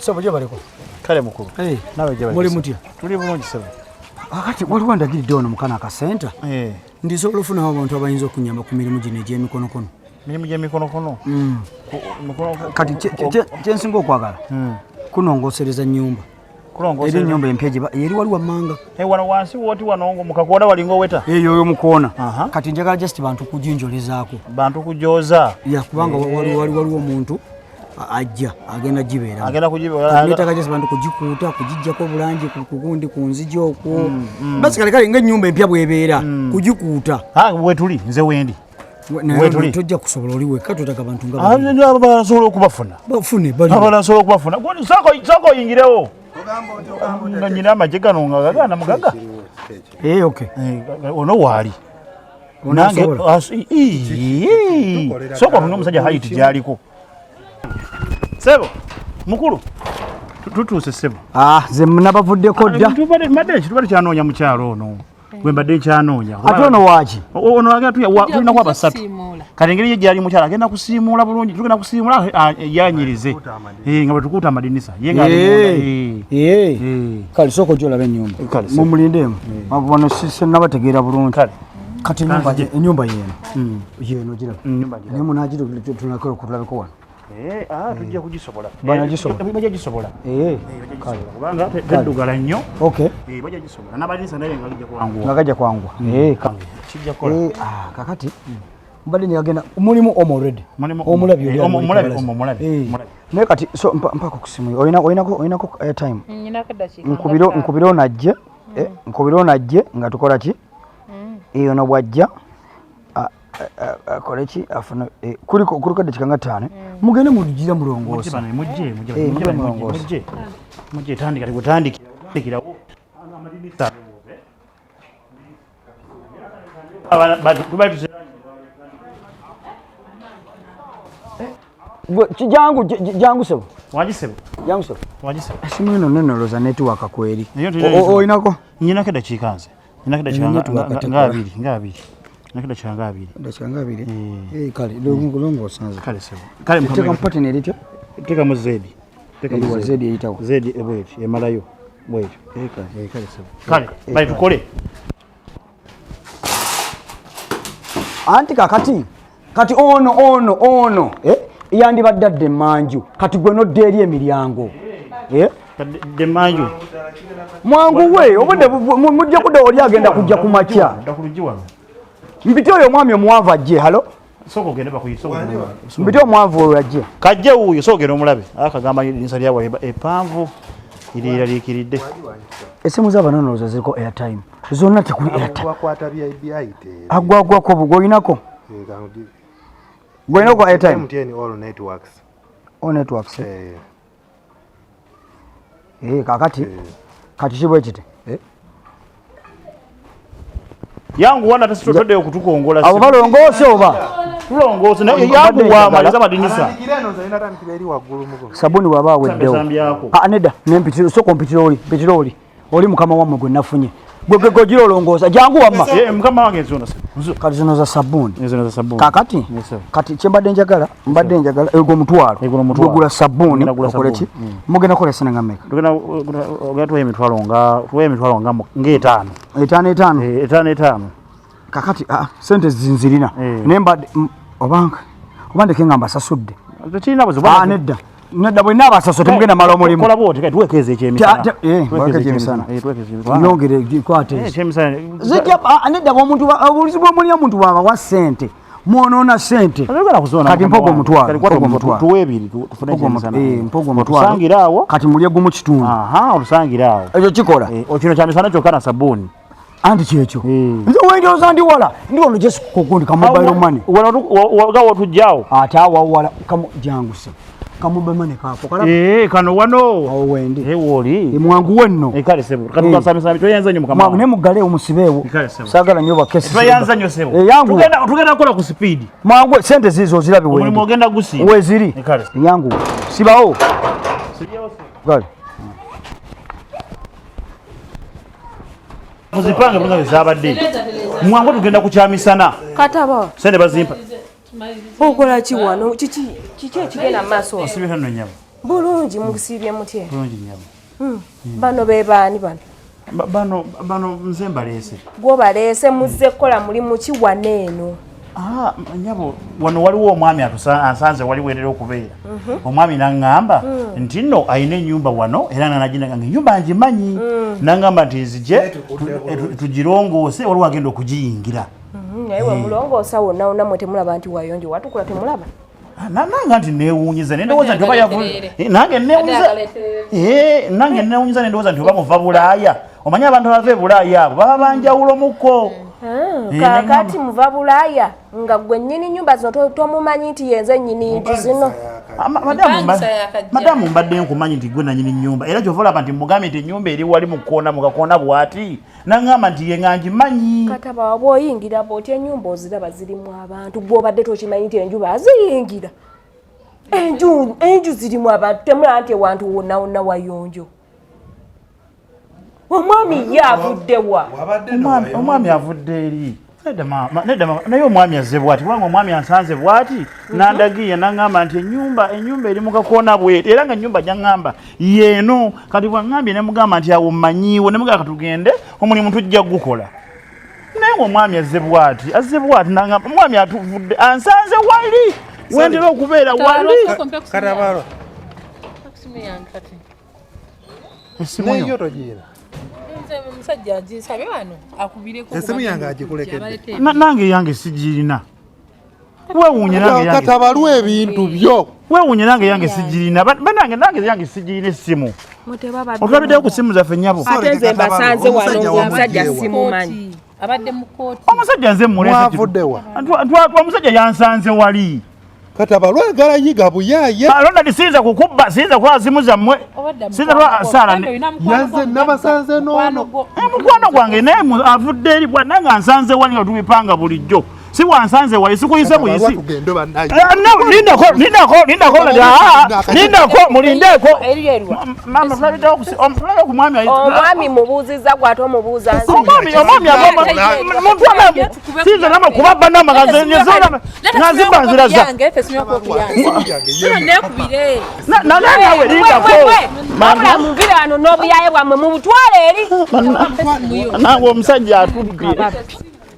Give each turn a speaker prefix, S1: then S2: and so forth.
S1: Sebo je bareko.
S2: Kale mukuru. Nawe je bareko.
S1: Muri mutya.
S2: Tuli bulungi sebo.
S1: Akati waliwo ndagiride ono mukana akasenta. Ndisobola ofuna abantu abayinza okunyamba ku mirimu gino egy'emikonokono.
S2: Mirimu gy'emikonokono?
S1: Kati kyensinga okwagala kunongosereza nnyumba. Eri nnyumba empya yeri waliwo manga.
S2: Wano wansi woti wanongo mukakoona walinga oweta?
S1: Eyo mukoona. Kati njagala just bantu kujinjolezaako.
S2: Bantu kujoza?
S1: Ya kubanga waliwo omuntu ajja agenda jibeera.
S2: Agenda kujibeera.
S1: Netaka just bantu kujikuuta kujijjako bulangi kukundi kunzija okwo. Basi kale nga nnyumba empya bwebeera kujikuuta.
S2: Wetuli nze wendi.
S1: Wetuli tujja kusobola oli wekka tutaka bantu nga
S2: basobola okubafuna.
S1: Bafune bali.
S2: Basobola okubafuna. Goni sako yingirewo. Nga nyina amagye gano nga gagana mugaga.
S1: Okay.
S2: Ono waali. Nange soko tuna omusajja height gyaliko. Sebo mukulu tutuuse sebo.
S1: Ze munabavuddeko dda.
S2: Tubadde kyanoonya mu kyalo ono. Gwe mbadde kyanoonya.
S1: Ate ono waaki?
S2: Ono tulina kuba basatu. Kati engeri ye gyali mukyala agenda kusiimuula bulungi. Tugenda kusiimuula yanyirize. Nga bwe tukuuta amadinisa.
S1: Kale soko gy'olaba ennyumba. Mumulindeemu. Wano sinnabategeera bulungi. Kati ennyumba yeeno giraba. Naye munaagiro tunakera okutulabeko wano.
S2: Tujja kugisobola.
S1: Bajja
S2: gisobola. Kubanga teddugala nnyo. Bajja gisobola. N'abadinisa naye nga
S1: gajja kwanguwa.
S2: Kijja kola.
S1: Kakati mbadde nagenda mulimu already. Omulabi. Naye kati mpaka okusimu olinako airtime. Nkubira onajje nga tukola ki? Ono bwajja koleki afuna kuliko kadde kikanga 5 mugende mulijira mulongoosa
S2: mujje tandika gutandikirawo amadinisa
S1: jangu sebo simu ino nenoloza network kweri oinako
S2: nyinako dakiika nze nga abiri nakida changa abiri kale longo sanza kale
S1: teka mpati nelityo
S2: teka mu zedi
S1: mu zedi eyitawo
S2: zedi ebweti emalayo bweti kale sebo bali tukole
S1: anti kati ono yandi badadde manju kati gwe no deri emiryango
S2: de manju
S1: mwangu we obode mujja kuda oli agenda kujja kumacha
S2: ndakulujiwa
S1: Mbiti oyo mwami omuwanvu ajje halo
S2: soko gende bakuyisoko
S1: mbiti omwanvu oyo ajje
S2: kajje uyo soko gende omulabe akagamba linsa lyawe epanvu irira likiridde
S1: esimu z'abanono ziriko airtime zonna tekuli airtime
S3: wakwata byayite
S1: agwagwa ko bugoyinako goyinako airtime
S3: MTN all networks
S1: kakati kati kibwe kiti
S2: yangu wana tasitotode okutukongola
S1: abo balongose oba
S2: tulongose naye yangu wa maliza madinisa
S1: sabuni waba weddewo neda nempitiro so kompitiroli oli mukama wamwe gwe nafunye gwe giro olongosa jangu wamma
S2: mukama wange zona
S1: kati zino za sabuni kakati kati kyembadde njagala ego mutwalo gula sabuni okoleki mugenda kola senanga meka
S2: tugenda tuwe emitwalo nga etaano
S1: kakati sente zinzirina nembadde obande kengamba sasudde nedda bwe nabasaso temugenda mala omulimu
S2: kola boti kati tuwekeze
S1: ekyemisana yongere kwate nedda bw'omuntu obulizi bw'omulya omuntu bwaba wa sente mwonoona sente kati mpogo omutwalo kati mulye gumu kitundu
S2: olusangiraawo
S1: ekyo kikola
S2: kino kyamisana kyokka na sabbuuni
S1: anti kyekyo nze wenjoza ndi wala ndi wano jesu kukundi kamobile money
S2: ga wotujjaawo
S1: ate awawala janguse kamube mane kapo
S2: kano wano
S1: awo wendi
S2: woli
S1: mwangu wenno
S2: kale sebo katukasamisa toyanza nyo mukama
S1: ne mugale omusibewo sagala nyo bakesi
S2: toyanza nyo sebo tugenda kola ku speed
S1: mwangu sente zizo zirabe wendi
S2: mulimo ogenda gusi
S1: weziri yangu sibawo gale
S2: muzipange bulungi zabadde mwangu tugenda kukyamisana
S4: kataba
S2: sente bazimpa
S4: okola ki wano kiki ekigenda maaso
S2: osibira nno nyama
S4: bulungi mukusibye mutye
S2: bulungi nyabo
S4: bano bebaani
S2: bano nze mbalese
S4: gwo balese muzze kola muli muki waneeno
S2: nyabo wano waliwo omwami asanze wali werera okubeera omwami nangamba nti nno ayina ennyumba wano era nanaginaga nga ennyumba ngimanyi nangamba nti nzije tugirongoose waliwo agenda okugiyingira
S4: naye we mulongoosa wonna wonna mwe temulaba nti wayonjo watukula temulaba
S2: nanga nti newuunyiza nendowooza nti oba yavuze nange newuunyiza nendowooza nti oba muva bulaaya omanyi abantu abava ebulaaya abo baba banjawulo mukko
S4: kakati muva bulaaya nga gwe nnyini nnyumba zino tomumanyi nti yenze nnyini nti zino
S2: madamu mbadde nkumanyi nti gwe nanyini nnyumba era kyova olaba nti mugambye nti ennyumba eri wali mukakoona bw'ati nangamba nti ye nga ngimanyi
S4: kataba waba oyingira bw'oti ennyumba oziraba zirimu abantu gw'obadde tokimanyi nti enjuba aziyingira enju zirimu abantu temulaba nti ewantu wonna wonna wayonjo omwami ye avudde wa
S2: omwami avudde eri naye omwami azze bwati kubanga omwami ansanze bwati nandagiye nangamba nti ennyumba eri mukakoona bweti era nga ennyumba gyaŋŋamba yeeno kati bwaŋŋambye nemugamba nti awo mmanyiiwo nemugamba katugende omulimu tujja gukola naye omwami azze bwati nangamba omwami atuvudde ansanze wali wendera okubeera wali
S3: katabalo
S2: esimu
S3: togira
S5: musajja aginsabye wano akubireko
S3: esimu yange agikulekedde
S2: nange yange sigirina wewuunye nange
S3: katabalwa ebintu byo
S2: wewuunye nange yange sigirina nange yange sigirina essimu otulabiddeyo ku simu zaffe nnyabo
S4: ate nze mbasanze wano ng'omusajja simumanyi
S5: abadde mu kooti
S2: omusajja nze
S3: mwavuddewa
S2: omusajja yansanze wali
S3: katabalwa agala yiga buyaye
S2: alonda ti siyinza kukubba siyinza kuba simu zammwe siyinza kuba saala
S3: yanze nabasanze noono
S2: mukwano gwange naye avudde eri bwanna nga nsanze wali nga tubipanga bulijjo si wansanze wali sikuyise buyisi lindako mulindeeko
S4: omwami mubuuziza gwate omubuuza
S2: omwami sinze nama kubabba namagazinaziba nziraza nawe lindako
S4: muvire wano n'obuyaye bwammwe mubutwale eri
S2: nange omusajja atubbye